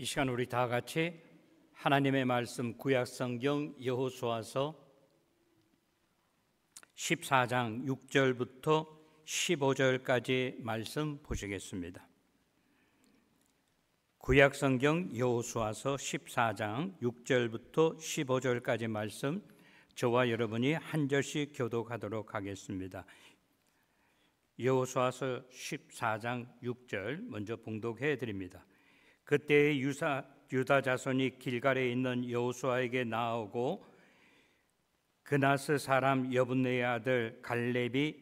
시간 우리 다 같이 하나님의 말씀 구약성경 여호수아서 14장 6절부터 15절까지 말씀 보시겠습니다. 구약성경 여호수아서 14장 6절부터 15절까지 말씀, 저와 여러분이 한 절씩 교독하도록 하겠습니다. 여호수아서 14장 6절 먼저 봉독해 드립니다. 그때 유다 자손이 길갈에 있는 여호수아에게 나아오고 그나스 사람 여분네의 아들 갈렙이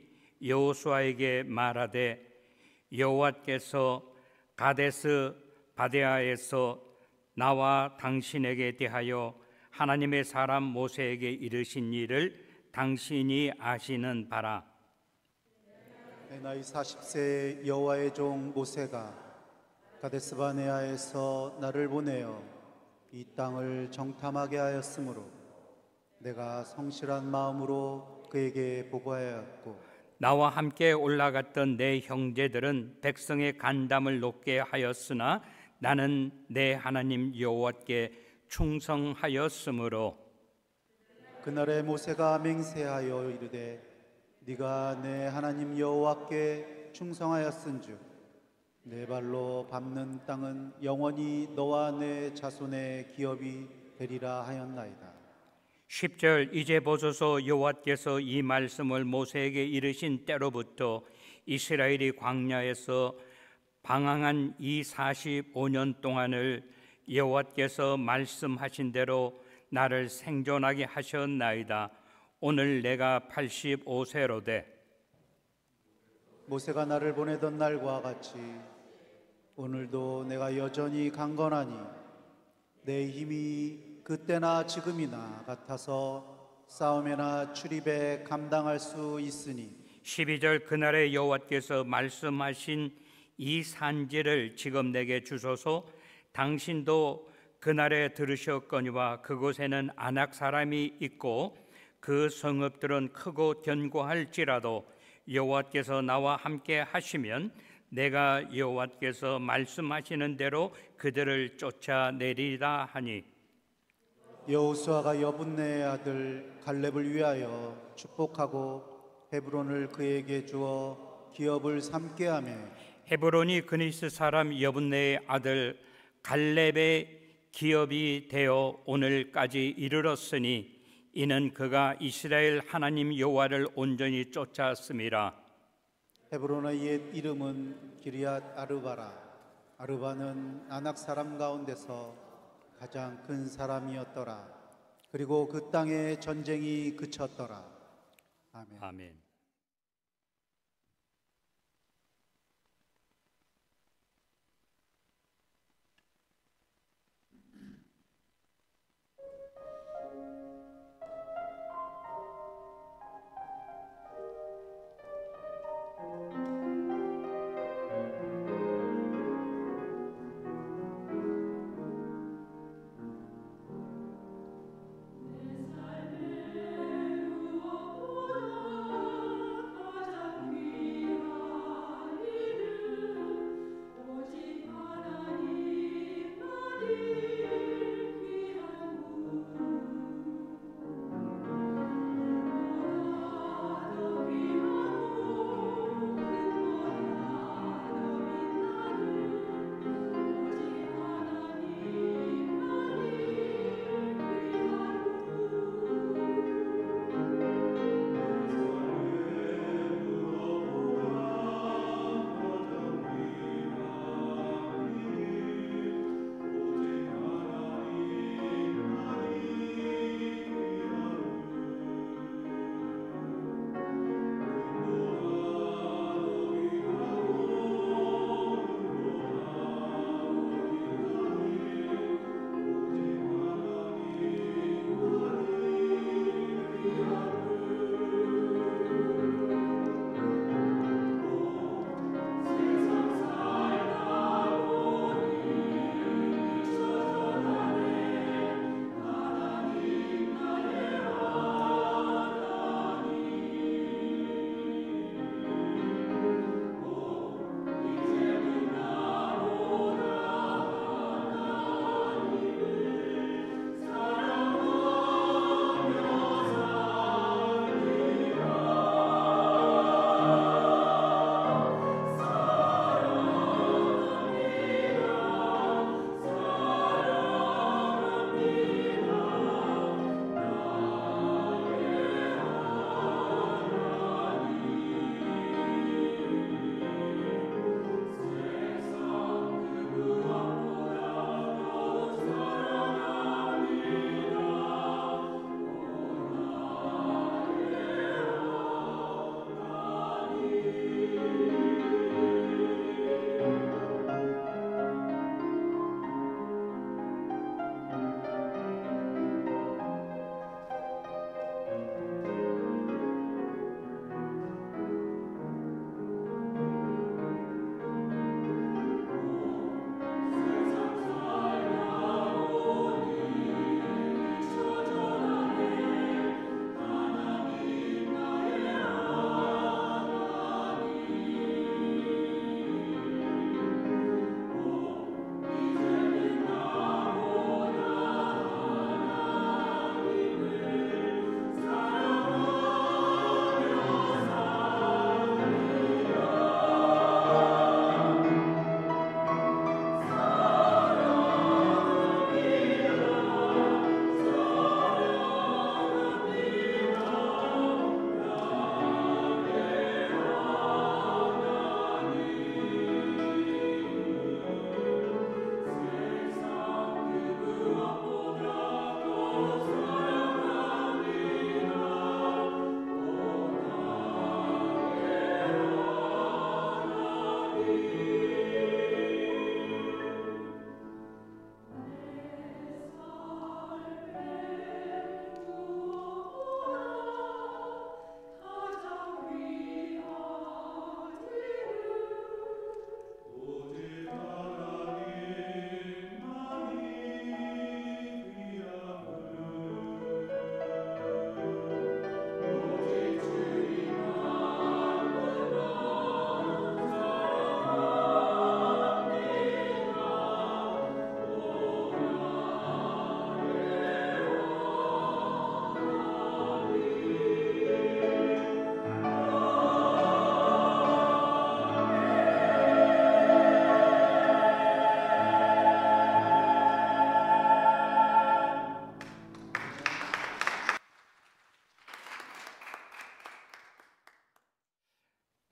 여호수아에게 말하되, 여호와께서 가데스 바데아에서 나와 당신에게 대하여 하나님의 사람 모세에게 이르신 일을 당신이 아시는 바라. 내 나이 40세 여호와의 종 모세가 가데스 바네아에서 나를 보내어 이 땅을 정탐하게 하였으므로 내가 성실한 마음으로 그에게 보고하였고, 나와 함께 올라갔던 내 형제들은 백성의 간담을 높게 하였으나 나는 내 하나님 여호와께 충성하였으므로 그날에 모세가 맹세하여 이르되, 네가 내 하나님 여호와께 충성하였은즉 내 발로 밟는 땅은 영원히 너와 내 자손의 기업이 되리라 하였나이다. 10절 이제 보소서, 여호와께서 이 말씀을 모세에게 이르신 때로부터 이스라엘이 광야에서 방황한 이 45년 동안을 여호와께서 말씀하신 대로 나를 생존하게 하셨나이다. 오늘 내가 85세로되 모세가 나를 보내던 날과 같이 오늘도 내가 여전히 강건하니 내 힘이 그때나 지금이나 같아서 싸움에나 출입에 감당할 수 있으니. 12절 그날에 여호와께서 말씀하신 이 산지를 지금 내게 주소서. 당신도 그날에 들으셨거니와 그곳에는 아낙 사람이 있고 그 성읍들은 크고 견고할지라도 여호와께서 나와 함께 하시면 내가 여호와께서 말씀하시는 대로 그들을 쫓아내리라 하니. 여호수아가 여분네의 아들 갈렙을 위하여 축복하고 헤브론을 그에게 주어 기업을 삼게 하며, 헤브론이 그니스 사람 여분네의 아들 갈렙의 기업이 되어 오늘까지 이르렀으니 이는 그가 이스라엘 하나님 여호와를 온전히 쫓았음이라. 헤브론의 옛 이름은 기리앗 아르바라. 아르바는 아낙 사람 가운데서 가장 큰 사람이었더라. 그리고 그 땅에 전쟁이 그쳤더라. 아멘. 아멘.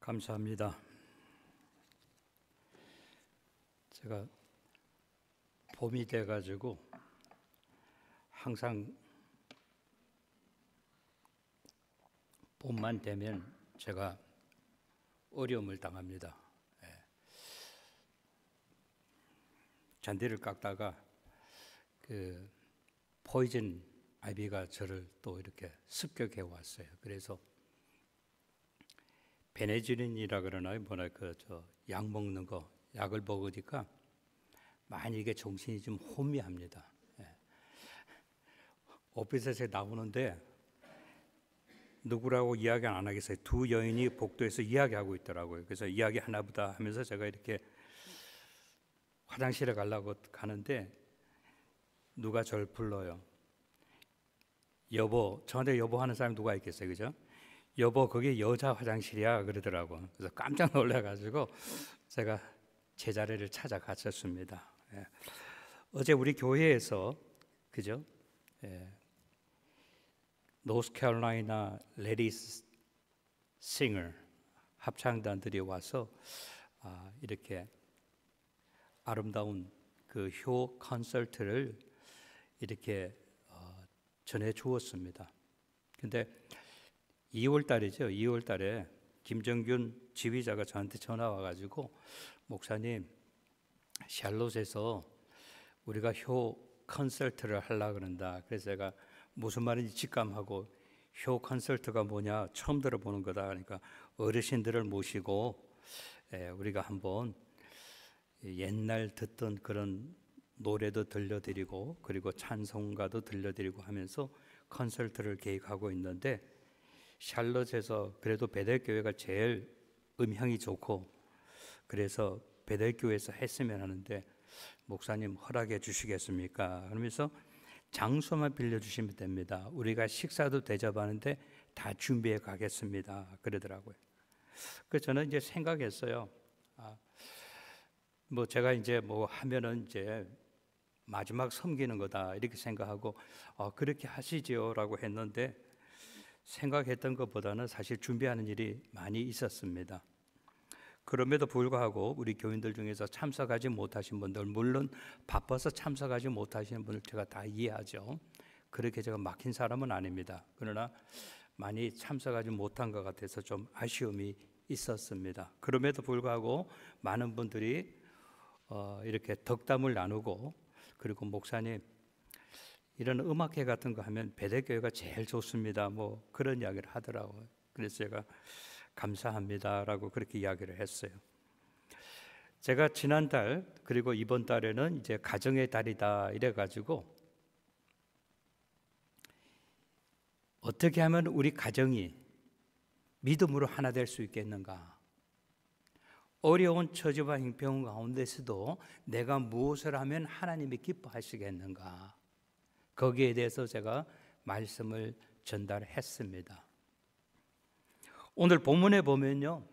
감사합니다. 제가 봄이 돼가지고 항상 봄만 되면 제가 어려움을 당합니다. 잔디를 깎다가 그 포이즌 아이비가 저를 또 이렇게 습격해 왔어요. 그래서 베네질린이라 그러나요? 뭐라 약 먹는 거, 약을 먹으니까 많이 이게 정신이 좀 혼미합니다. 오피스에서 나오는데 누구라고 이야기 안 하겠어요. 두 여인이 복도에서 이야기하고 있더라고요. 그래서 이야기 하나보다 하면서 제가 이렇게 화장실에 가려고 가는데 누가 저를 불러요. 여보, 저한테 여보 하는 사람이 누가 있겠어요, 그죠? 여보, 거기 여자 화장실이야 그러더라고. 그래서 깜짝 놀라가지고 제가 제 자리를 찾아갔었습니다. 어제 우리 교회에서 그죠? 노스캐롤라이나 레디스 싱어 합창단들이 와서 이렇게 아름다운 그 효 콘서트를 이렇게 전해 주었습니다. 근데 2월 달이죠. 2월 달에 김정균 지휘자가 저한테 전화 와가지고 목사님, 샬롯에서 우리가 효 콘서트를 하려고 그런다. 그래서 제가 무슨 말인지 직감하고 효 콘서트가 뭐냐 처음 들어보는 거다. 그러니까 어르신들을 모시고 우리가 한번 옛날 듣던 그런 노래도 들려드리고 그리고 찬송가도 들려드리고 하면서 콘서트를 계획하고 있는데 샬롯에서 그래도 베델교회가 제일 음향이 좋고 그래서 베델교회에서 했으면 하는데 목사님 허락해 주시겠습니까? 그러면서 장소만 빌려주시면 됩니다. 우리가 식사도 대접하는데 다 준비해 가겠습니다. 그러더라고요. 그래서 저는 이제 생각했어요. 뭐 제가 이제 뭐 하면은 이제 마지막 섬기는 거다 이렇게 생각하고 그렇게 하시지요라고 했는데 생각했던 것보다는 사실 준비하는 일이 많이 있었습니다. 그럼에도 불구하고 우리 교인들 중에서 참석하지 못하신 분들, 물론 바빠서 참석하지 못하시는 분들 제가 다 이해하죠. 그렇게 제가 막힌 사람은 아닙니다. 그러나 많이 참석하지 못한 것 같아서 좀 아쉬움이 있었습니다. 그럼에도 불구하고 많은 분들이 이렇게 덕담을 나누고 그리고 목사님 이런 음악회 같은 거 하면 베델교회가 제일 좋습니다. 뭐 그런 이야기를 하더라고요. 그래서 제가 감사합니다라고 그렇게 이야기를 했어요. 제가 지난달 그리고 이번 달에는 이제 가정의 달이다 이래가지고 어떻게 하면 우리 가정이 믿음으로 하나 될 수 있겠는가? 어려운 처지와 형편 가운데서도 내가 무엇을 하면 하나님이 기뻐하시겠는가? 거기에 대해서 제가 말씀을 전달했습니다. 오늘 본문에 보면요,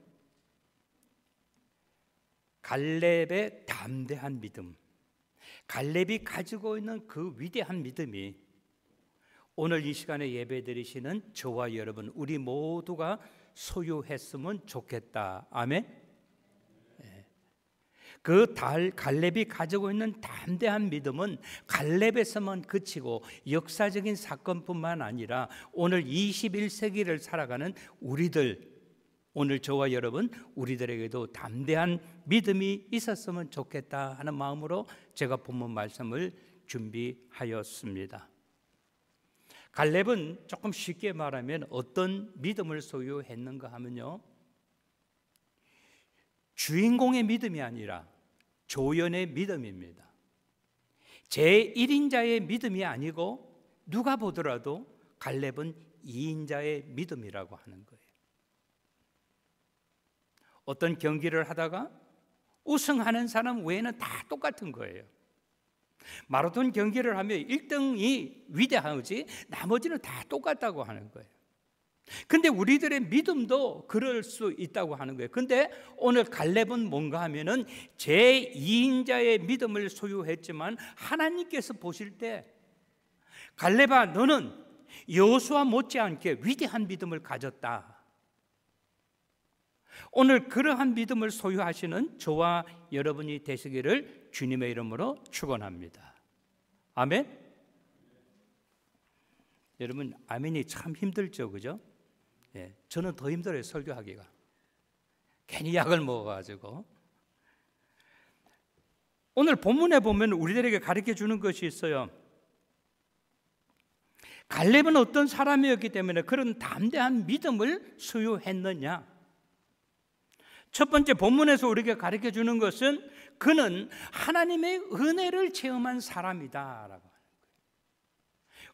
갈렙의 담대한 믿음, 갈렙이 가지고 있는 그 위대한 믿음이 오늘 이 시간에 예배드리시는 저와 여러분 우리 모두가 소유했으면 좋겠다. 아멘. 그 갈렙이 가지고 있는 담대한 믿음은 갈렙에서만 그치고 역사적인 사건뿐만 아니라 오늘 21세기를 살아가는 우리들, 오늘 저와 여러분 우리들에게도 담대한 믿음이 있었으면 좋겠다 하는 마음으로 제가 본문 말씀을 준비하였습니다. 갈렙은 조금 쉽게 말하면 어떤 믿음을 소유했는가 하면요, 주인공의 믿음이 아니라 조연의 믿음입니다. 제1인자의 믿음이 아니고 누가 보더라도 갈렙은 2인자의 믿음이라고 하는 거예요. 어떤 경기를 하다가 우승하는 사람 외에는 다 똑같은 거예요. 마라톤 경기를 하면 1등이 위대하지 나머지는 다 똑같다고 하는 거예요. 근데 우리들의 믿음도 그럴 수 있다고 하는 거예요. 근데 오늘 갈렙은 뭔가 하면은 제2인자의 믿음을 소유했지만 하나님께서 보실 때 갈렙아 너는 여호수아 못지않게 위대한 믿음을 가졌다. 오늘 그러한 믿음을 소유하시는 저와 여러분이 되시기를 주님의 이름으로 축원합니다. 아멘. 여러분, 아멘이 참 힘들죠, 그죠? 예, 저는 더 힘들어요, 설교하기가. 괜히 약을 먹어가지고. 오늘 본문에 보면 우리들에게 가르쳐 주는 것이 있어요. 갈렙은 어떤 사람이었기 때문에 그런 담대한 믿음을 소유했느냐? 첫 번째 본문에서 우리에게 가르쳐 주는 것은 그는 하나님의 은혜를 체험한 사람이다라고 하는 거예요.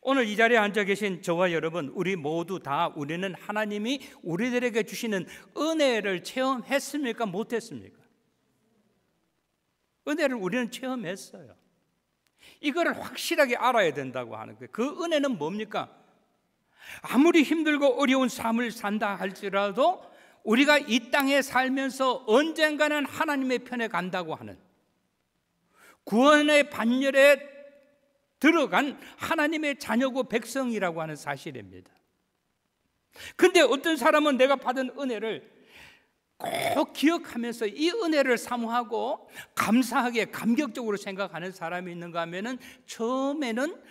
오늘 이 자리에 앉아 계신 저와 여러분, 우리 모두 다 우리는 하나님이 우리들에게 주시는 은혜를 체험했습니까? 못했습니까? 은혜를 우리는 체험했어요. 이거를 확실하게 알아야 된다고 하는 거예요. 그 은혜는 뭡니까? 아무리 힘들고 어려운 삶을 산다 할지라도 우리가 이 땅에 살면서 언젠가는 하나님의 편에 간다고 하는, 구원의 반열에 들어간 하나님의 자녀고 백성이라고 하는 사실입니다. 근데 어떤 사람은 내가 받은 은혜를 꼭 기억하면서 이 은혜를 사모하고 감사하게 감격적으로 생각하는 사람이 있는가 하면은 처음에는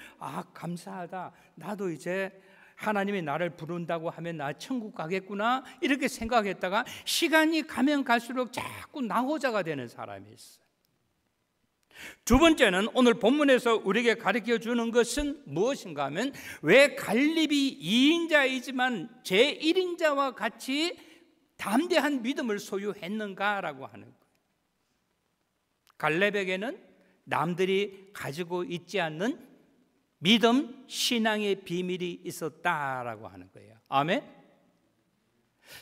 감사하다, 나도 이제 하나님이 나를 부른다고 하면 나 천국 가겠구나 이렇게 생각했다가 시간이 가면 갈수록 자꾸 나호자가 되는 사람이 있어요. 두 번째는 오늘 본문에서 우리에게 가르쳐 주는 것은 무엇인가 하면 왜 갈렙이 2인자이지만 제1인자와 같이 담대한 믿음을 소유했는가라고 하는 거예요. 갈렙에게는 남들이 가지고 있지 않는 믿음, 신앙의 비밀이 있었다라고 하는 거예요. 아멘.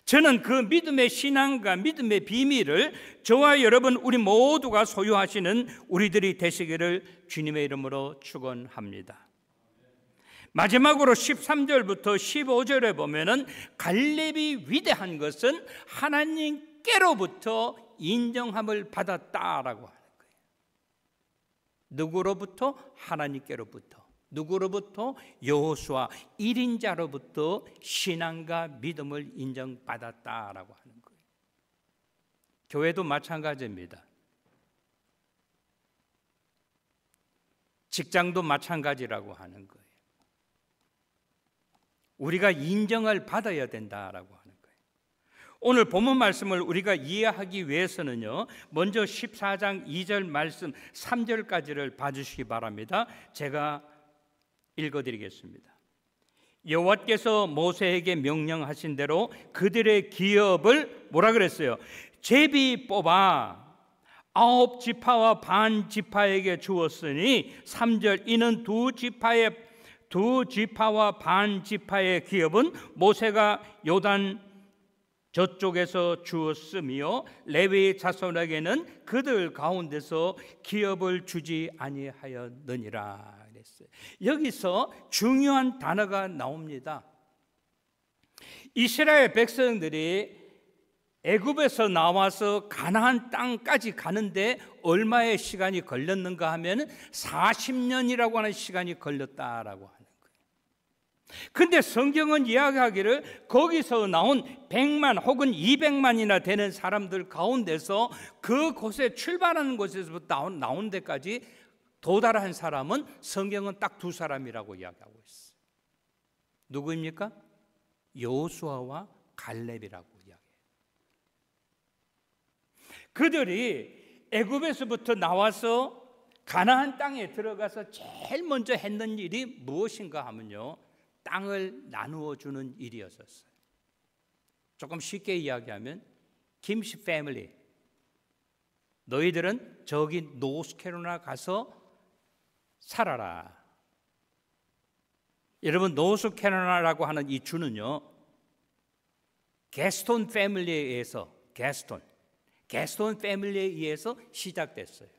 저는 그 믿음의 신앙과 믿음의 비밀을 저와 여러분 우리 모두가 소유하시는 우리들이 되시기를 주님의 이름으로 축원합니다. 마지막으로 13절부터 15절에 보면은 갈렙이 위대한 것은 하나님께로부터 인정함을 받았다라고 하는 거예요. 누구로부터? 하나님께로부터. 누구로부터? 여호수아 1인자로부터 신앙과 믿음을 인정받았다라고 하는 거예요. 교회도 마찬가지입니다. 직장도 마찬가지라고 하는 거예요. 우리가 인정을 받아야 된다라고 하는 거예요. 오늘 본문 말씀을 우리가 이해하기 위해서는요, 먼저 14장 2절 말씀 3절까지를 봐주시기 바랍니다. 제가 읽어드리겠습니다. 여호와께서 모세에게 명령하신 대로 그들의 기업을 뭐라 그랬어요? 제비 뽑아 9지파와 반 지파에게 주었으니 3절 이는 두 지파와 반 지파의 기업은 모세가 요단 저쪽에서 주었으며 레위 자손에게는 그들 가운데서 기업을 주지 아니하였느니라 그랬어요. 여기서 중요한 단어가 나옵니다. 이스라엘 백성들이 애굽에서 나와서 가나안 땅까지 가는데 얼마의 시간이 걸렸는가 하면 40년이라고 하는 시간이 걸렸다라고 하는 거예요. 근데 성경은 이야기하기를 거기서 나온 100만 혹은 200만이나 되는 사람들 가운데서 그곳에 출발하는 곳에서부터 나온 데까지 도달한 사람은 성경은 딱 두 사람이라고 이야기하고 있어요. 누구입니까? 여호수아와 갈렙이라고 이야기해요. 그들이 애굽에서부터 나와서 가나안 땅에 들어가서 제일 먼저 했는 일이 무엇인가 하면요, 땅을 나누어 주는 일이었었어요. 조금 쉽게 이야기하면 김씨 패밀리, 너희들은 저기 노스캐롤라이나 가서 살아라. 여러분, 노스캐롤라이나라고 하는 이 주는요, 게스톤 패밀리에 의해서 게스톤 패밀리에 의해서 시작됐어요.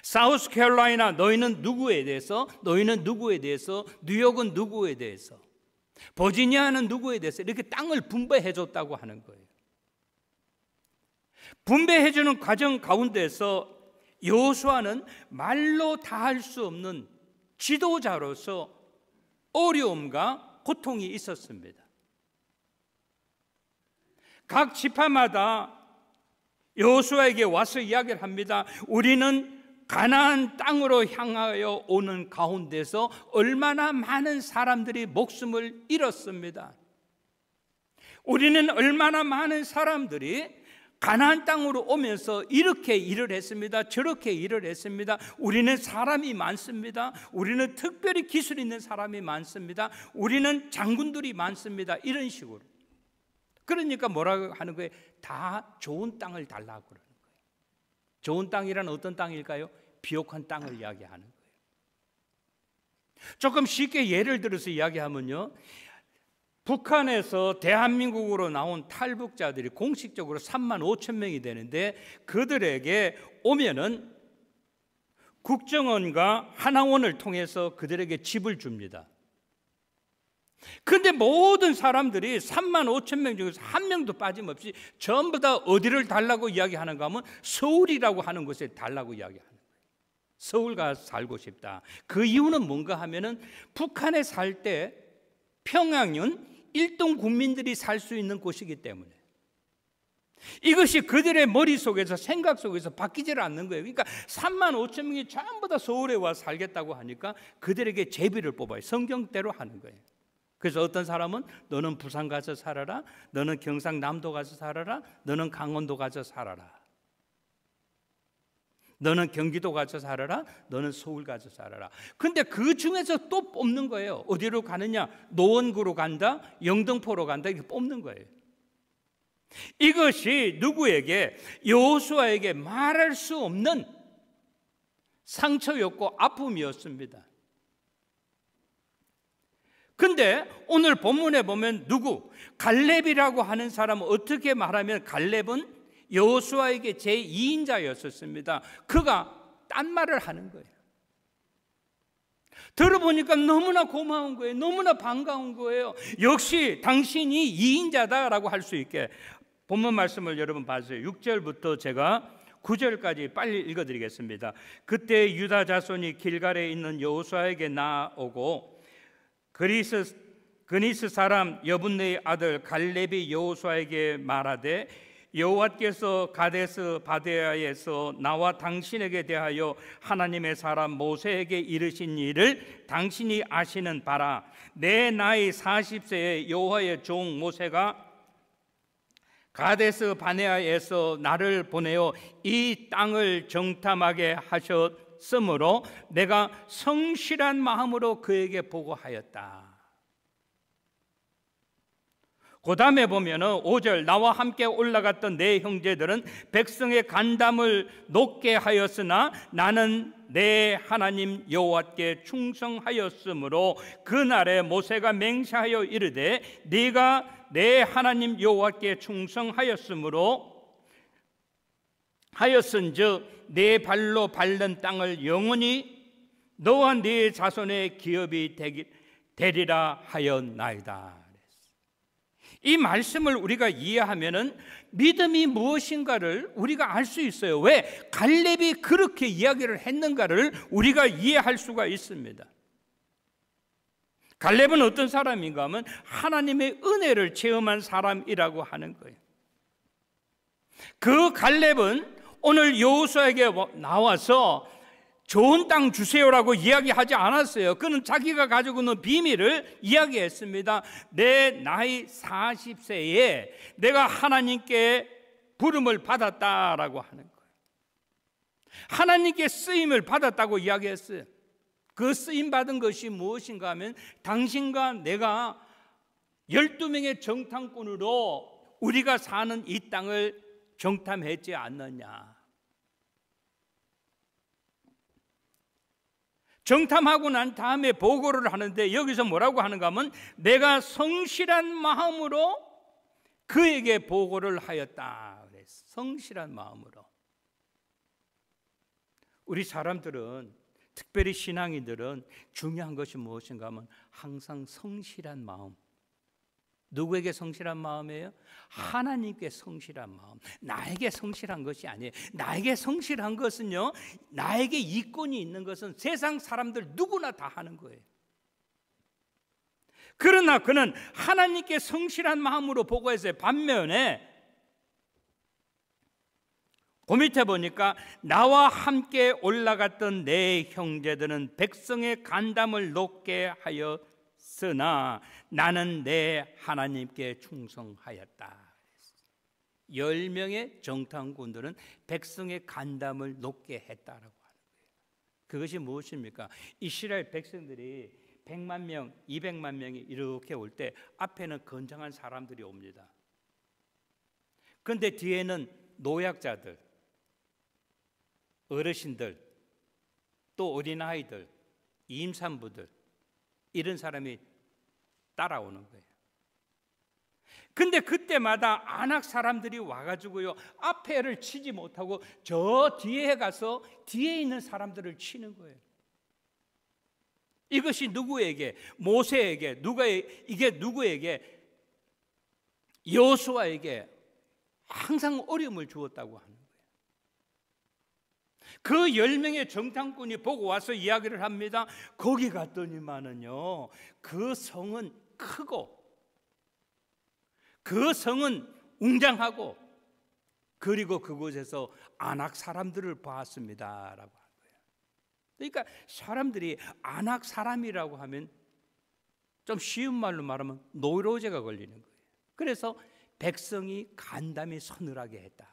사우스캐롤라이나 너희는 누구에 대해서, 너희는 누구에 대해서, 뉴욕은 누구에 대해서, 버지니아는 누구에 대해서 이렇게 땅을 분배해 줬다고 하는 거예요. 분배해 주는 과정 가운데서 여호수아는 말로 다 할 수 없는 지도자로서 어려움과 고통이 있었습니다. 각 지파마다 여호수아에게 와서 이야기를 합니다. 우리는 가나안 땅으로 향하여 오는 가운데서 얼마나 많은 사람들이 목숨을 잃었습니다. 우리는 얼마나 많은 사람들이 가나안 땅으로 오면서 이렇게 일을 했습니다. 저렇게 일을 했습니다. 우리는 사람이 많습니다. 우리는 특별히 기술 있는 사람이 많습니다. 우리는 장군들이 많습니다. 이런 식으로. 그러니까 뭐라고 하는 거예요? 다 좋은 땅을 달라고 그러는 거예요. 좋은 땅이란 어떤 땅일까요? 비옥한 땅을 이야기하는 거예요. 조금 쉽게 예를 들어서 이야기하면요, 북한에서 대한민국으로 나온 탈북자들이 공식적으로 35,000명이 되는데, 그들에게 오면은 국정원과 하나원을 통해서 그들에게 집을 줍니다. 그런데 모든 사람들이 35,000명 중에서 한 명도 빠짐없이 전부 다 어디를 달라고 이야기하는가 하면 서울이라고 하는 곳에 달라고 이야기하는 거예요. 서울 가서 살고 싶다. 그 이유는 뭔가 하면은 북한에 살 때 평양은 일동 국민들이 살 수 있는 곳이기 때문에 이것이 그들의 머릿속에서, 생각 속에서 바뀌질 않는 거예요. 그러니까 35,000명이 전부 다 서울에 와서 살겠다고 하니까 그들에게 제비를 뽑아요. 성경대로 하는 거예요. 그래서 어떤 사람은 너는 부산 가서 살아라, 너는 경상남도 가서 살아라, 너는 강원도 가서 살아라, 너는 경기도 가서 살아라, 너는 서울 가서 살아라. 근데 그 중에서 또 뽑는 거예요. 어디로 가느냐? 노원구로 간다, 영등포로 간다, 이렇게 뽑는 거예요. 이것이 누구에게? 여호수아에게 말할 수 없는 상처였고 아픔이었습니다. 근데 오늘 본문에 보면 누구? 갈렙이라고 하는 사람은 어떻게 말하면 갈렙은 여호수아에게 제2인자였었습니다. 그가 딴 말을 하는 거예요. 들어보니까 너무나 고마운 거예요. 너무나 반가운 거예요. 역시 당신이 2인자다라고 할 수 있게. 본문 말씀을 여러분 봐주세요. 6절부터 제가 9절까지 빨리 읽어드리겠습니다. 그때 유다 자손이 길갈에 있는 여호수아에게 나오고 그니스 사람 여분네의 아들 갈렙이 여호수아에게 말하되 여호와께서 가데스 바네아에서 나와 당신에게 대하여 하나님의 사람 모세에게 이르신 일을 당신이 아시는 바라. 내 나이 40세에 여호와의 종 모세가 가데스 바네아에서 나를 보내어 이 땅을 정탐하게 하셨으므로 내가 성실한 마음으로 그에게 보고하였다. 그 다음에 보면은 5절, 나와 함께 올라갔던 내 형제들은 백성의 간담을 높게 하였으나 나는 내 하나님 여호와께 충성하였으므로 그날에 모세가 맹세하여 이르되 네가 내 하나님 여호와께 충성하였으므로 하였은즉 네 발로 밟는 땅을 영원히 너와 네 자손의 기업이 되리라 하였나이다. 이 말씀을 우리가 이해하면은 믿음이 무엇인가를 우리가 알 수 있어요. 왜? 갈렙이 그렇게 이야기를 했는가를 우리가 이해할 수가 있습니다. 갈렙은 어떤 사람인가 하면 하나님의 은혜를 체험한 사람이라고 하는 거예요. 그 갈렙은 오늘 여호수아에게 나와서 좋은 땅 주세요라고 이야기하지 않았어요. 그는 자기가 가지고 있는 비밀을 이야기했습니다. 내 나이 40세에 내가 하나님께 부름을 받았다라고 하는 거예요. 하나님께 쓰임을 받았다고 이야기했어요. 그 쓰임 받은 것이 무엇인가 하면 당신과 내가 12명의 정탐꾼으로 우리가 사는 이 땅을 정탐했지 않느냐. 정탐하고 난 다음에 보고를 하는데 여기서 뭐라고 하는가 하면 내가 성실한 마음으로 그에게 보고를 하였다. 그랬어. 성실한 마음으로. 우리 사람들은, 특별히 신앙인들은 중요한 것이 무엇인가 하면 항상 성실한 마음. 누구에게 성실한 마음이에요? 하나님께 성실한 마음. 나에게 성실한 것이 아니에요. 나에게 성실한 것은요, 나에게 이권이 있는 것은 세상 사람들 누구나 다 하는 거예요. 그러나 그는 하나님께 성실한 마음으로 보고했어요. 반면에 그 밑에 보니까 나와 함께 올라갔던 내 형제들은 백성의 간담을 높게 하였으나 나는 내 하나님께 충성하였다. 10명의 정탐꾼들은 백성의 간담을 높게 했다라고 하는 거예요. 그것이 무엇입니까? 이스라엘 백성들이 100만 명, 200만 명이 이렇게 올 때 앞에는 건장한 사람들이 옵니다. 그런데 뒤에는 노약자들, 어르신들, 또 어린아이들, 임산부들, 이런 사람이 따라오는 거예요. 근데 그때마다 아낙 사람들이 와가지고요, 앞에를 치지 못하고 저 뒤에 가서 뒤에 있는 사람들을 치는 거예요. 이것이 누구에게? 모세에게. 이게 누구에게? 여호수아에게 항상 어려움을 주었다고 하는 거예요. 그 10명의 정탐꾼이 보고 와서 이야기를 합니다. 거기 갔더니만은요, 그 성은 크고 그 성은 웅장하고 그리고 그곳에서 아낙 사람들을 봤습니다 라고 하는 거예요. 그러니까 사람들이 아낙 사람이라고 하면 좀 쉬운 말로 말하면 노이로제가 걸리는 거예요. 그래서 백성이 간담이 서늘하게 했다.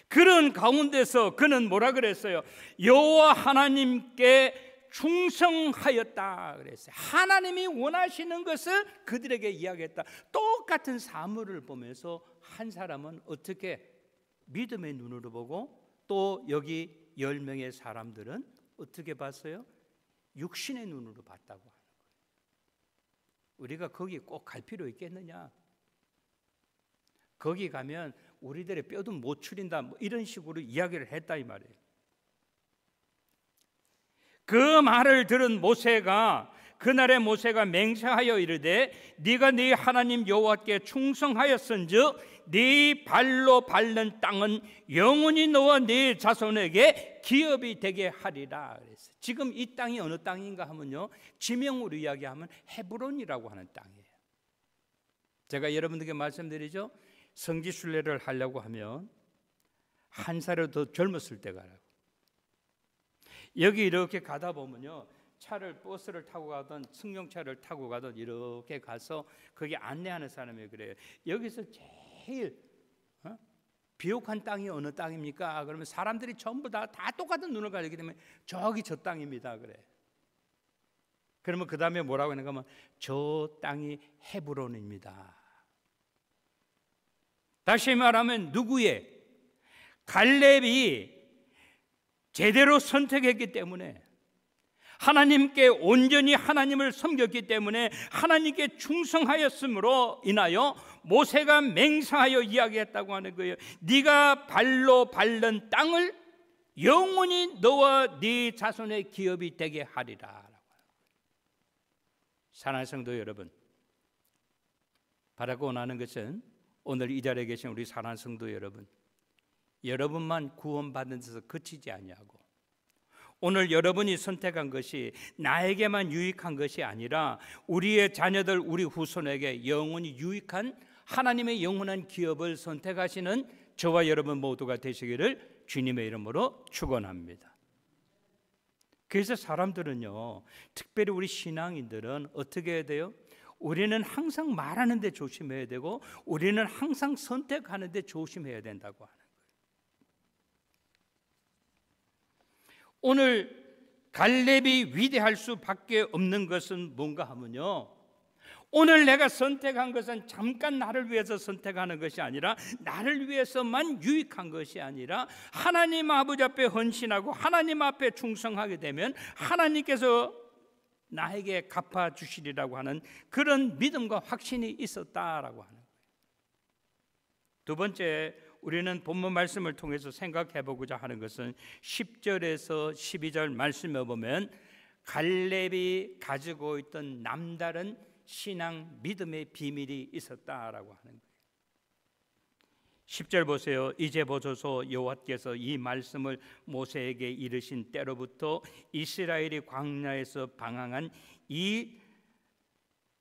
그런 가운데서 그는 뭐라 그랬어요? 여호와 하나님께 충성하였다 그랬어요. 하나님이 원하시는 것을 그들에게 이야기했다. 똑같은 사물을 보면서 한 사람은 어떻게 믿음의 눈으로 보고, 또 여기 10명의 사람들은 어떻게 봤어요? 육신의 눈으로 봤다고 하는 거예요. 우리가 거기 꼭 갈 필요 있겠느냐? 거기 가면 우리들의 뼈도 못 추린다, 뭐 이런 식으로 이야기를 했다 이 말이에요. 그 말을 들은 모세가, 그날에 모세가 맹세하여 이르되 네가 네 하나님 여호와께 충성하였은즉 네 발로 밟는 땅은 영원히 너와 네 자손에게 기업이 되게 하리라 그랬어요. 지금 이 땅이 어느 땅인가 하면요, 지명으로 이야기하면 헤브론이라고 하는 땅이에요. 제가 여러분들께 말씀드리죠, 성지순례를 하려고 하면 한 살을 더 젊었을 때 가라고. 여기 이렇게 가다 보면요, 버스를 타고 가든 승용차를 타고 가든 이렇게 가서 거기 안내하는 사람이 그래요. 여기서 제일 비옥한 땅이 어느 땅입니까? 그러면 사람들이 전부 다 똑같은 눈을 가리게 되면 저기 저 땅입니다 그래. 그러면 그 다음에 뭐라고 하는가 하면 저 땅이 헤브론입니다. 다시 말하면 누구의? 갈렙이 제대로 선택했기 때문에, 하나님께 온전히 하나님을 섬겼기 때문에, 하나님께 충성하였으므로 인하여 모세가 맹세하여 이야기했다고 하는 거예요. 네가 발로 밟는 땅을 영원히 너와 네 자손의 기업이 되게 하리라. 사랑하는 성도 여러분, 바라고 원하는 것은 오늘 이 자리에 계신 우리 사랑하는 성도 여러분, 여러분만 구원받는 데서 그치지 아니하고, 오늘 여러분이 선택한 것이 나에게만 유익한 것이 아니라 우리의 자녀들, 우리 후손에게 영원히 유익한 하나님의 영원한 기업을 선택하시는 저와 여러분 모두가 되시기를 주님의 이름으로 축원합니다. 그래서 사람들은요, 특별히 우리 신앙인들은 어떻게 해야 돼요? 우리는 항상 말하는 데 조심해야 되고, 우리는 항상 선택하는 데 조심해야 된다고 하는 거예요. 오늘 갈렙이 위대할 수밖에 없는 것은 뭔가 하면요, 오늘 내가 선택한 것은 잠깐 나를 위해서 선택하는 것이 아니라, 나를 위해서만 유익한 것이 아니라 하나님 아버지 앞에 헌신하고 하나님 앞에 충성하게 되면 하나님께서 나에게 갚아주시리라고 하는 그런 믿음과 확신이 있었다라고 하는 거예요. 두 번째, 우리는 본문 말씀을 통해서 생각해 보고자 하는 것은 10절에서 12절 말씀에 보면 갈렙이 가지고 있던 남다른 신앙 믿음의 비밀이 있었다라고 하는 거예요. 10절 보세요. 이제 보소서 여호와께서 이 말씀을 모세에게 이르신 때로부터 이스라엘이 광야에서 방황한 이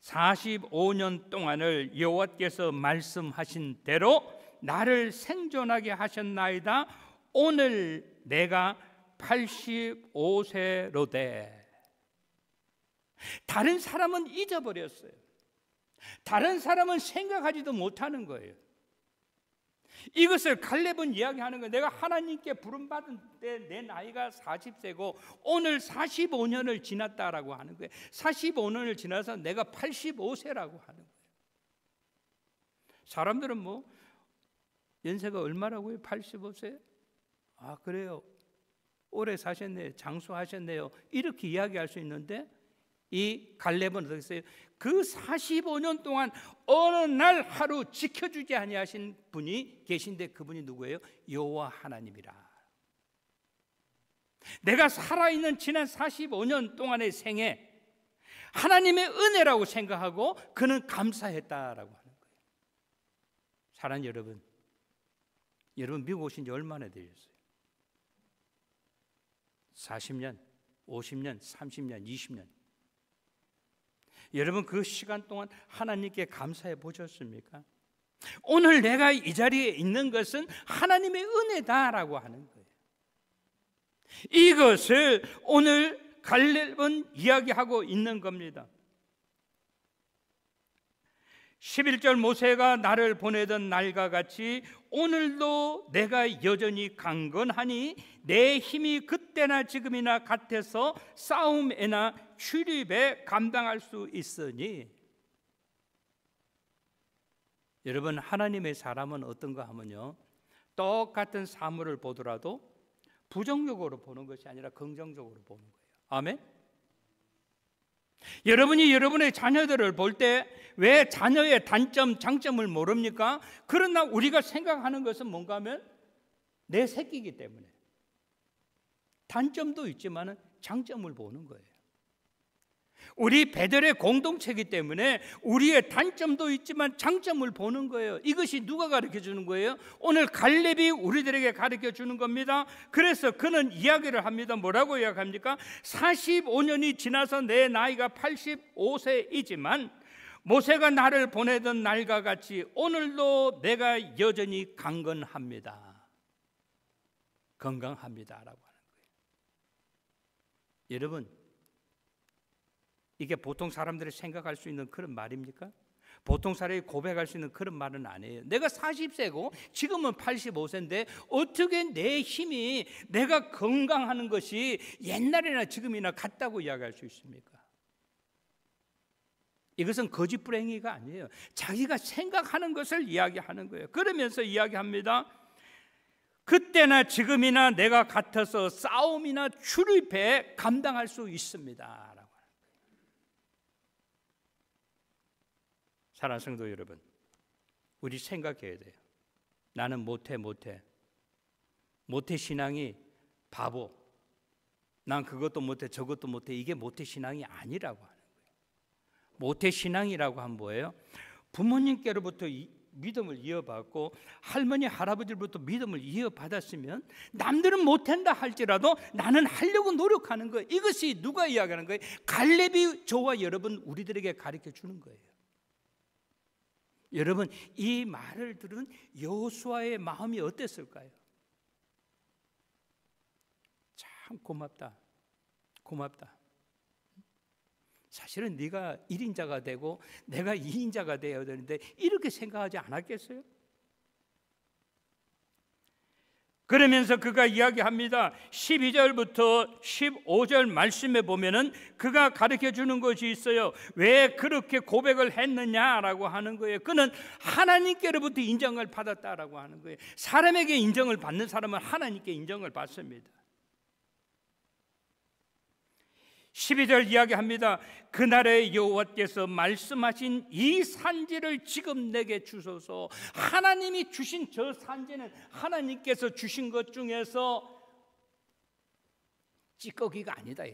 45년 동안을 여호와께서 말씀하신 대로 나를 생존하게 하셨나이다. 오늘 내가 85세로되. 다른 사람은 잊어버렸어요. 다른 사람은 생각하지도 못하는 거예요. 이것을 갈렙은 이야기하는 거예요. 내가 하나님께 부름받은 때 내 나이가 40세고 오늘 45년을 지났다라고 하는 거예요. 45년을 지나서 내가 85세라고 하는 거예요. 사람들은 뭐 연세가 얼마라고요? 85세? 아, 그래요? 오래 사셨네요. 장수하셨네요. 이렇게 이야기할 수 있는데 이 갈렙은 어떻게 했어요? 그 45년 동안 어느 날 하루 지켜주지 아니하신 분이 계신데 그분이 누구예요? 여호와 하나님이라. 내가 살아있는 지난 45년 동안의 생에 하나님의 은혜라고 생각하고 그는 감사했다라고 하는 거예요. 사랑하는 여러분, 여러분 미국 오신 지 얼마나 되셨어요? 40년, 50년, 30년, 20년. 여러분 그 시간 동안 하나님께 감사해 보셨습니까? 오늘 내가 이 자리에 있는 것은 하나님의 은혜다라고 하는 거예요. 이것을 오늘 갈렙은 이야기하고 있는 겁니다. 11절 모세가 나를 보내던 날과 같이 오늘도 내가 여전히 강건하니 내 힘이 그때나 지금이나 같아서 싸움에나 출입에 감당할 수 있으니. 여러분 하나님의 사람은 어떤가 하면요, 똑같은 사물을 보더라도 부정적으로 보는 것이 아니라 긍정적으로 보는 거예요. 아멘. 여러분이 여러분의 자녀들을 볼 때 왜 자녀의 단점, 장점을 모릅니까? 그러나 우리가 생각하는 것은 뭔가 하면 내 새끼이기 때문에 단점도 있지만 장점을 보는 거예요. 우리 베델의 공동체이기 때문에 우리의 단점도 있지만 장점을 보는 거예요. 이것이 누가 가르쳐 주는 거예요? 오늘 갈렙이 우리들에게 가르쳐 주는 겁니다. 그래서 그는 이야기를 합니다. 뭐라고 이야기합니까? 45년이 지나서 내 나이가 85세이지만 모세가 나를 보내던 날과 같이 오늘도 내가 여전히 강건합니다. 건강합니다라고 하는 거예요. 여러분, 이게 보통 사람들이 생각할 수 있는 그런 말입니까? 보통 사람이 고백할 수 있는 그런 말은 아니에요. 내가 40세고 지금은 85세인데 어떻게 내 힘이, 내가 건강하는 것이 옛날이나 지금이나 같다고 이야기할 수 있습니까? 이것은 거짓불행이가 아니에요. 자기가 생각하는 것을 이야기하는 거예요. 그러면서 이야기합니다. 그때나 지금이나 내가 같아서 싸움이나 출입에 감당할 수 있습니다. 사랑하는 성도 여러분, 우리 생각해야 돼요. 나는 못해 신앙이 바보, 난 그것도 못해 저것도 못해, 이게 모태 신앙이 아니라고 하는 거예요. 모태 신앙이라고 하면 뭐예요? 부모님께로부터 믿음을 이어받고 할머니 할아버지로부터 믿음을 이어받았으면 남들은 못한다 할지라도 나는 하려고 노력하는 거예요. 이것이 누가 이야기하는 거예요? 갈렙이 저와 여러분 우리들에게 가르쳐 주는 거예요. 여러분 이 말을 들은 여호수아의 마음이 어땠을까요? 참 고맙다. 사실은 네가 1인자가 되고 내가 2인자가 되어야 되는데 이렇게 생각하지 않았겠어요? 그러면서 그가 이야기합니다. 12절부터 15절 말씀에 보면은 그가 가르쳐 주는 것이 있어요. 왜 그렇게 고백을 했느냐라고 하는 거예요. 그는 하나님께로부터 인정을 받았다라고 하는 거예요. 사람에게 인정을 받는 사람은 하나님께 인정을 받습니다. 12절 이야기합니다. 그날의 여호와께서 말씀하신 이 산지를 지금 내게 주소서. 하나님이 주신 저 산지는 하나님께서 주신 것 중에서 찌꺼기가 아니다.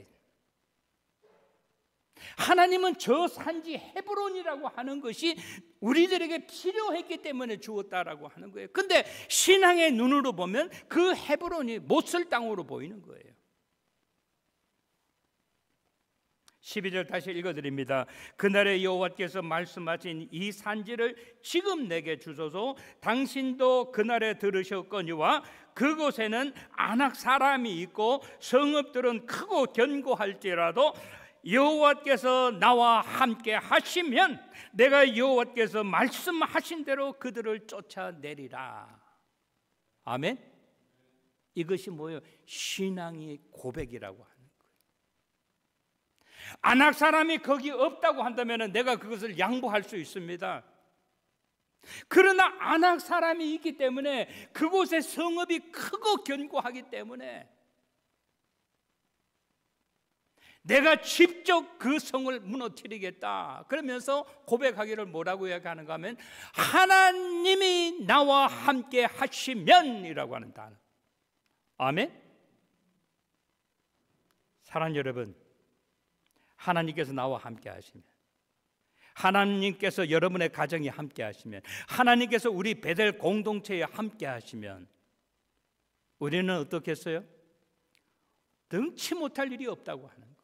하나님은 저 산지 헤브론이라고 하는 것이 우리들에게 필요했기 때문에 주었다라고 하는 거예요. 근데 신앙의 눈으로 보면 그 헤브론이 못 쓸 땅으로 보이는 거예요. 12절 다시 읽어드립니다. 그날에 여호와께서 말씀하신 이 산지를 지금 내게 주소서. 당신도 그날에 들으셨거니와 그곳에는 아낙 사람이 있고 성읍들은 크고 견고할지라도 여호와께서 나와 함께 하시면 내가 여호와께서 말씀하신 대로 그들을 쫓아내리라. 아멘. 이것이 뭐예요? 신앙의 고백이라고 하는 거예요. 아낙 사람이 거기 없다고 한다면 내가 그것을 양보할 수 있습니다. 그러나 아낙 사람이 있기 때문에 그곳의 성읍이 크고 견고하기 때문에 내가 직접 그 성을 무너뜨리겠다. 그러면서 고백하기를 뭐라고 이야기하는가 하면 하나님이 나와 함께 하시면 이라고 하는 단어. 아멘. 사랑하는 여러분, 하나님께서 나와 함께 하시면, 하나님께서 여러분의 가정에 함께 하시면, 하나님께서 우리 베델 공동체에 함께 하시면 우리는 어떻겠어요? 등치 못할 일이 없다고 하는 거예요.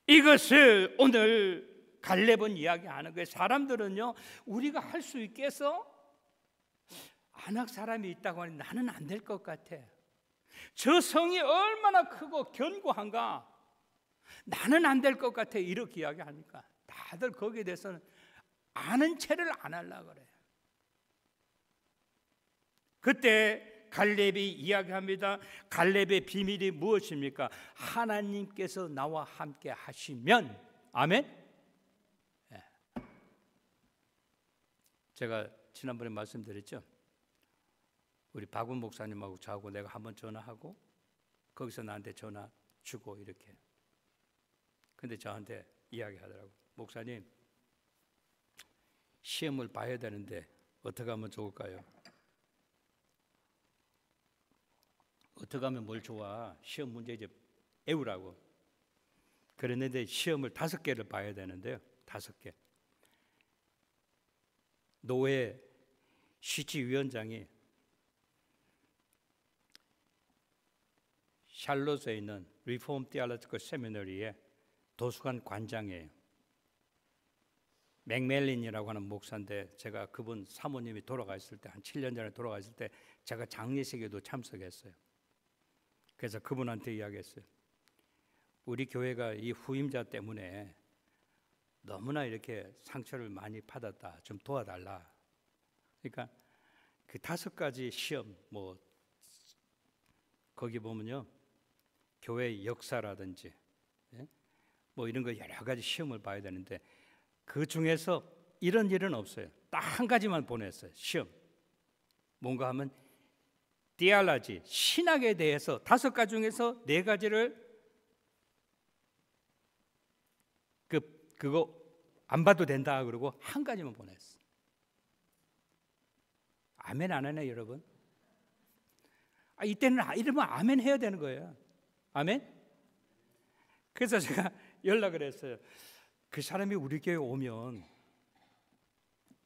이것을 오늘 갈렙은 이야기하는 거예요. 사람들은요, 우리가 할 수 있겠어? 아낙 사람이 있다고 하니 나는 안 될 것 같아. 저 성이 얼마나 크고 견고한가? 나는 안 될 것 같아. 이렇게 이야기하니까 다들 거기에 대해서는 아는 체를 안 하려고 그래요. 그때 갈렙이 이야기합니다. 갈렙의 비밀이 무엇입니까? 하나님께서 나와 함께 하시면. 아멘. 네. 제가 지난번에 말씀드렸죠. 우리 박운 목사님하고 저하고 내가 한번 전화하고 거기서 나한테 전화 주고 이렇게. 근데 저한테 이야기하더라고. 목사님, 시험을 봐야 되는데 어떻게 하면 좋을까요? 어떻게 하면 뭘 좋아? 시험 문제 이제 애우라고. 그랬는데 시험을 5개를 봐야 되는데요. 5개. 노회 시지위원장이 샬롯에 있는 리폼 디알로지컬 세미너리에 도서관 관장이에요. 맥멜린이라고 하는 목사인데 제가 그분 사모님이 돌아가셨을 때 한 7년 전에 돌아가셨을 때 제가 장례식에도 참석했어요. 그래서 그분한테 이야기했어요. 우리 교회가 이 후임자 때문에 너무나 이렇게 상처를 많이 받았다. 좀 도와달라. 그러니까 그 5가지 시험, 뭐 거기 보면요, 교회 역사라든지 뭐 이런 거 여러 가지 시험을 봐야 되는데 그 중에서 이런 일은 없어요. 딱 한 가지만 보냈어요. 시험. 뭔가 하면 디알라지, 신학에 대해서 5가지 중에서 4가지를 그거 안 봐도 된다 그러고 한 가지만 보냈어. 아멘 안 하네 여러분? 이때는 이러면 아멘 해야 되는 거예요. 아멘? 그래서 제가 연락을 했어요. 그 사람이 우리 교회 오면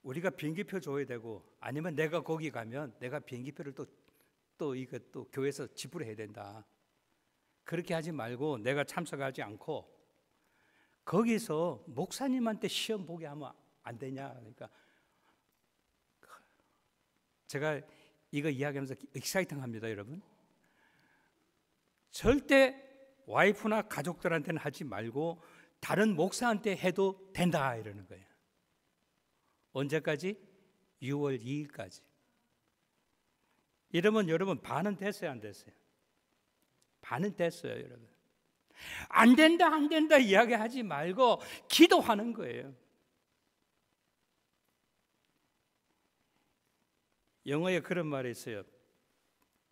우리가 비행기표 줘야 되고, 아니면 내가 거기 가면 내가 비행기표를 또 이거 또 교회에서 지불해야 된다. 그렇게 하지 말고 내가 참석하지 않고 거기서 목사님한테 시험 보게 하면 안 되냐. 그러니까 제가 이거 이야기하면서 익사이팅합니다, 여러분. 절대 와이프나 가족들한테는 하지 말고 다른 목사한테 해도 된다 이러는 거예요. 언제까지? 6월 2일까지. 이러면 여러분 반은 됐어요, 안 됐어요? 반은 됐어요, 여러분. 안 된다, 안 된다 이야기하지 말고 기도하는 거예요. 영어에 그런 말이 있어요.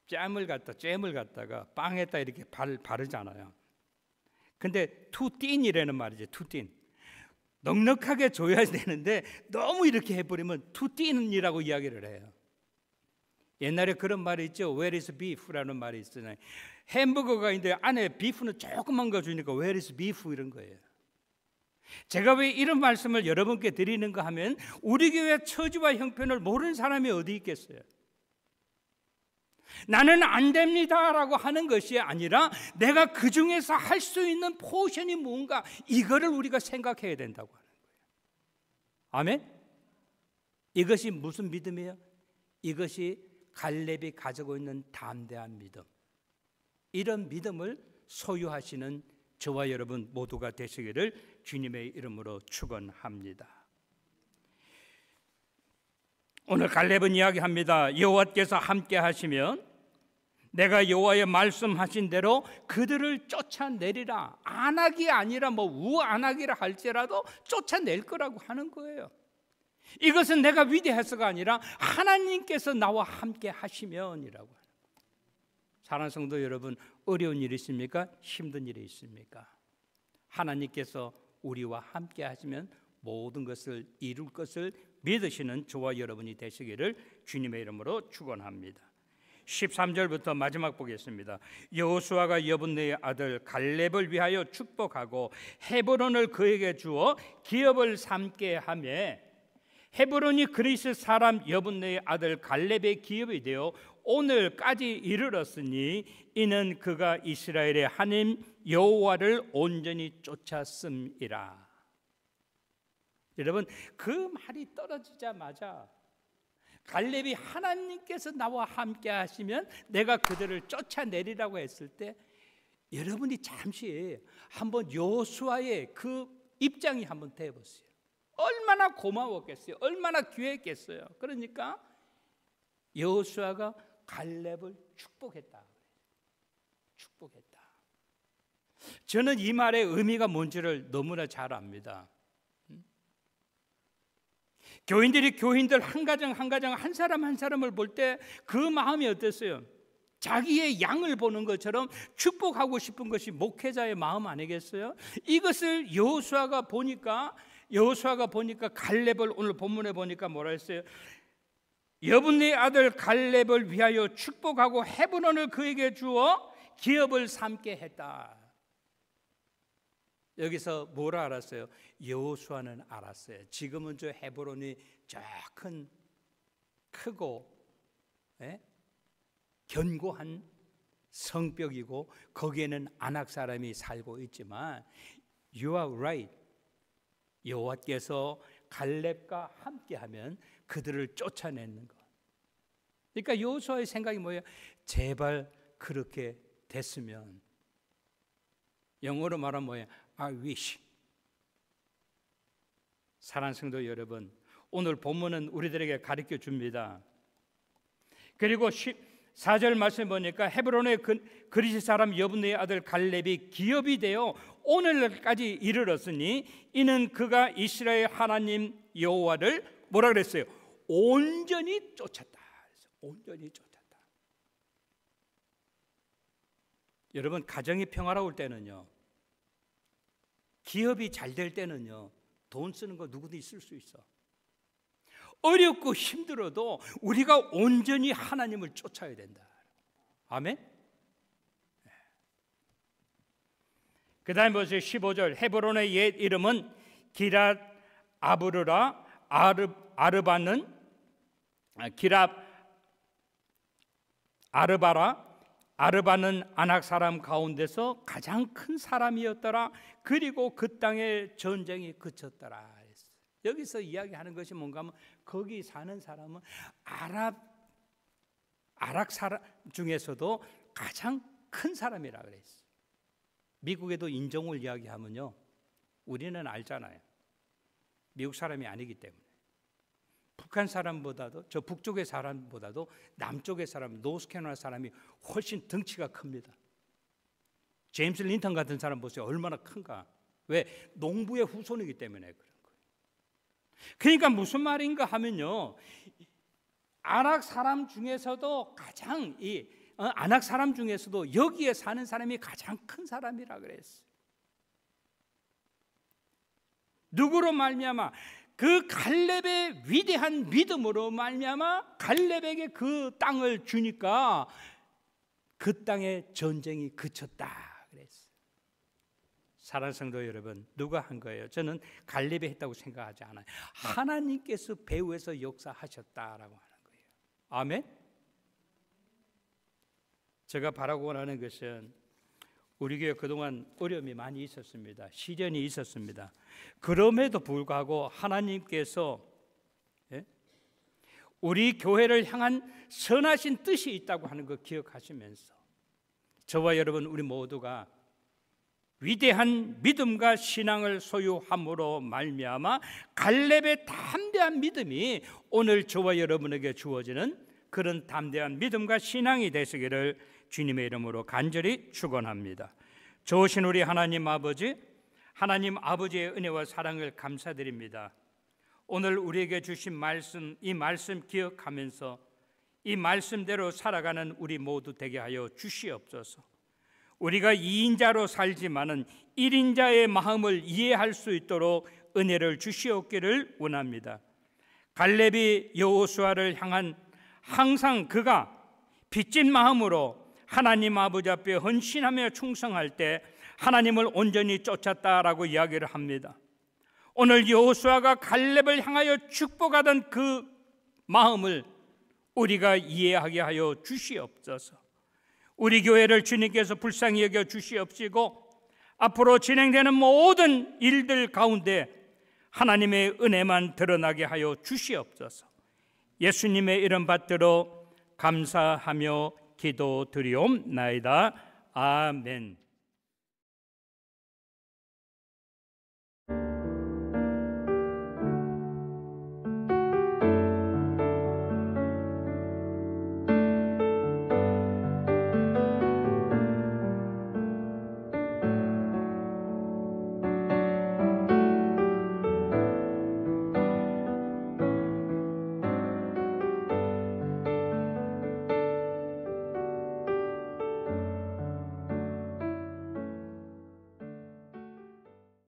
잼을 갖다가 빵에다 이렇게 바르잖아요. 근데 too thin이라는 말이죠. too thin. 넉넉하게 줘야 되는데 너무 이렇게 해버리면 too thin이라고 이야기를 해요. 옛날에 그런 말이 있죠. Where is beef라는 말이 있잖아요. 햄버거가 있는데 안에 비프는 조그만 거 주니까 Where is beef 이런 거예요. 제가 왜 이런 말씀을 여러분께 드리는가 하면 우리 교회 처지와 형편을 모르는 사람이 어디 있겠어요. 나는 안 됩니다라고 하는 것이 아니라 내가 그 중에서 할 수 있는 포션이 뭔가, 이거를 우리가 생각해야 된다고 하는 거예요. 아멘? 이것이 무슨 믿음이에요? 이것이 갈렙이 가지고 있는 담대한 믿음. 이런 믿음을 소유하시는 저와 여러분 모두가 되시기를 주님의 이름으로 축원합니다. 오늘 갈렙은 이야기합니다. 여호와께서 함께 하시면 내가 여호와의 말씀하신 대로 그들을 쫓아내리라. 안악이 아니라 우안악이라 할지라도 쫓아낼 거라고 하는 거예요. 이것은 내가 위대해서가 아니라 하나님께서 나와 함께 하시면이라고 하는 거예요. 사랑하는 성도 여러분, 어려운 일이 있습니까? 힘든 일이 있습니까? 하나님께서 우리와 함께 하시면 모든 것을 이룰 것을 믿으시는 저와 여러분이 되시기를 주님의 이름으로 축원합니다. 13절부터 마지막 보겠습니다. 여호수아가 여분네의 아들 갈렙을 위하여 축복하고 헤브론을 그에게 주어 기업을 삼게 하며, 헤브론이 그리스 사람 여분네의 아들 갈렙의 기업이 되어 오늘까지 이르렀으니 이는 그가 이스라엘의 하나님 여호와를 온전히 쫓았음이라. 여러분, 그 말이 떨어지자마자 갈렙이 하나님께서 나와 함께 하시면 내가 그들을 쫓아내리라고 했을 때, 여러분이 잠시 한번 여호수아의 그 입장이 한번 되어보세요. 얼마나 고마웠겠어요. 얼마나 귀했겠어요. 그러니까 여호수아가 갈렙을 축복했다. 축복했다. 저는 이 말의 의미가 뭔지를 너무나 잘 압니다. 교인들 한 가정 한 사람 한 사람을 볼 때 그 마음이 어땠어요? 자기의 양을 보는 것처럼 축복하고 싶은 것이 목회자의 마음 아니겠어요? 이것을 여호수아가 보니까 갈렙을 오늘 본문에 보니까 뭐라 했어요? 여분네 아들 갈렙을 위하여 축복하고 헤브론을 그에게 주어 기업을 삼게 했다. 여기서 뭐라 알았어요? 여호수아는 알았어요. 지금은 저 헤브론이 저 크고 견고한 성벽이고 거기에는 아낙 사람이 살고 있지만, You are right. 여호와께서 갈렙과 함께하면 그들을 쫓아내는 것. 그러니까 여호수아의 생각이 뭐예요? 제발 그렇게 됐으면. 영어로 말하면 뭐예요? I wish. 사랑하는 성도 여러분, 오늘 본문은 우리들에게 가르쳐 줍니다. 그리고 14절 말씀 보니까 헤브론의 그리스 사람 여분네의 아들 갈렙이 기업이 되어 오늘까지 이르렀으니 이는 그가 이스라엘 하나님 여호와를 뭐라 그랬어요? 온전히 쫓았다. 온전히 쫓았다. 여러분, 가정이 평화로울 때는요, 기업이 잘 될 때는요, 돈 쓰는 거 누구든지 쓸 수 있어. 어렵고 힘들어도 우리가 온전히 하나님을 쫓아야 된다. 아멘. 그 다음에 보세요. 15절. 헤브론의 옛 이름은 기랏 아브르라. 아르바는 기랏 아르바라. 아르바는 아낙 사람 가운데서 가장 큰 사람이었더라. 그리고 그 땅에 전쟁이 그쳤더라. 여기서 이야기하는 것이 뭔가 하면 거기 사는 사람은 아락 사람 중에서도 가장 큰 사람이라 그랬어요. 미국에도 인종을 이야기하면요, 우리는 알잖아요. 미국 사람이 아니기 때문에. 북한 사람보다도, 저 북쪽의 사람보다도 남쪽의 사람, 노스캐롤라이나 사람이 훨씬 덩치가 큽니다. 제임스 린턴 같은 사람 보세요. 얼마나 큰가. 왜? 농부의 후손이기 때문에 그런 거예요. 그러니까 무슨 말인가 하면요, 아낙 사람 중에서도 가장 아낙 사람 중에서도 여기에 사는 사람이 가장 큰 사람이라 그랬어요. 누구로 말미암아? 그 갈렙의 위대한 믿음으로 말미암아 갈렙에게 그 땅을 주니까 그 땅에 전쟁이 그쳤다 그랬어요. 사랑하는 성도 여러분, 누가 한 거예요? 저는 갈렙이 했다고 생각하지 않아요. 하나님께서 배후에서 역사하셨다라고 하는 거예요. 아멘. 제가 바라고 원하는 것은 우리 교회 그동안 어려움이 많이 있었습니다. 시련이 있었습니다. 그럼에도 불구하고 하나님께서 우리 교회를 향한 선하신 뜻이 있다고 하는 거 기억하시면서 저와 여러분 우리 모두가 위대한 믿음과 신앙을 소유함으로 말미암아 갈렙의 담대한 믿음이 오늘 저와 여러분에게 주어지는 그런 담대한 믿음과 신앙이 되시기를 주님의 이름으로 간절히 축원합니다. 좋으신 우리 하나님 아버지, 하나님 아버지의 은혜와 사랑을 감사드립니다. 오늘 우리에게 주신 말씀, 이 말씀 기억하면서 이 말씀대로 살아가는 우리 모두 되게 하여 주시옵소서. 우리가 2인자로 살지만은 1인자의 마음을 이해할 수 있도록 은혜를 주시옵기를 원합니다. 갈렙이 여호수아를 향한 항상 그가 빚진 마음으로 하나님 아버지 앞에 헌신하며 충성할 때 하나님을 온전히 쫓았다라고 이야기를 합니다. 오늘 여호수아가 갈렙을 향하여 축복하던 그 마음을 우리가 이해하게 하여 주시옵소서. 우리 교회를 주님께서 불쌍히 여겨 주시옵시고 앞으로 진행되는 모든 일들 가운데 하나님의 은혜만 드러나게 하여 주시옵소서. 예수님의 이름 받들어 감사하며 기도드리옵나이다. 아멘.